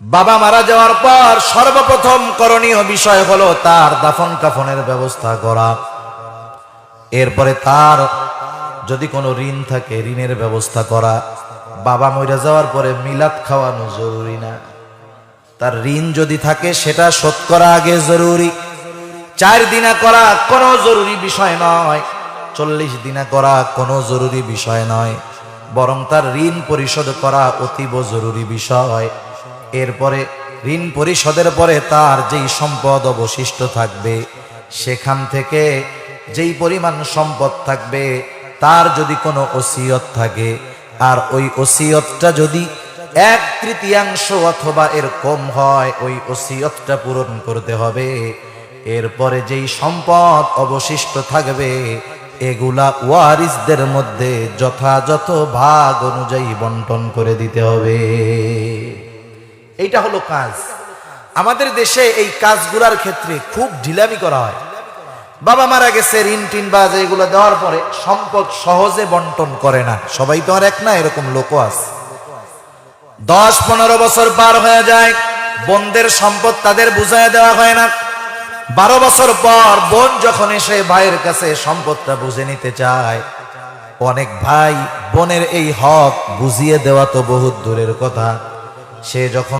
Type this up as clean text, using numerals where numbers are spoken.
বাবা মারা যাওয়ার পর সর্বপ্রথম করণীয় বিষয় হলো তার দাফন কাফনের ব্যবস্থা করা। এরপরে তার যদি কোনো ঋণ থাকে ঋণের ব্যবস্থা করা। বাবা মরে যাওয়ার পরে মিলাদ খাওয়ানো জরুরি না, তার ঋণ যদি থাকে সেটা শোধ করা আগে জরুরি। 4 দিনা করা কোনো জরুরি বিষয় নয়, 40 দিনা করা কোনো জরুরি বিষয় নয়, বরং তার ঋণ পরিশোধ করা অতীব জরুরি বিষয়। এরপরে ঋণ পরিশোধের পরে তার যেই সম্পদ অবশিষ্ট থাকবে সেখান থেকে যেই পরিমাণ সম্পদ থাকবে, তার যদি কোনো ওসিয়ত থাকে আর ওই ওসিয়তটা যদি 1/3 অথবা এর কম হয়, ওই ওসিয়তটা পূরণ করতে হবে। এরপরে যেই সম্পদ অবশিষ্ট থাকবে এগুলা ওয়ারিসদের মধ্যে যথাযথ ভাগ অনুযায়ী বন্টন করে দিতে হবে। এইটা হলো কাজ। আমাদের দেশে এই কাজগুলার ক্ষেত্রে খুব ঢিলামি করা হয়। বাবা মারা গেছে, ঋণ টিন বা এগুলো দেওয়ার পরে সম্পদ সহজে বন্টন করে না। সবাই তো আর এক না, এরকম লোকও আছে। 10-15 বছর পার হয়ে যায়, বোনদের সম্পদ তাদের বুঝায় দেওয়া হয় না। 12 বছর পর বোন যখন এসে ভাইয়ের কাছে সম্পদটা বুঝে নিতে চায়, অনেক ভাই বোনের এই হক বুঝিয়ে দেওয়া তো বহুত দূরের কথা, সে যখন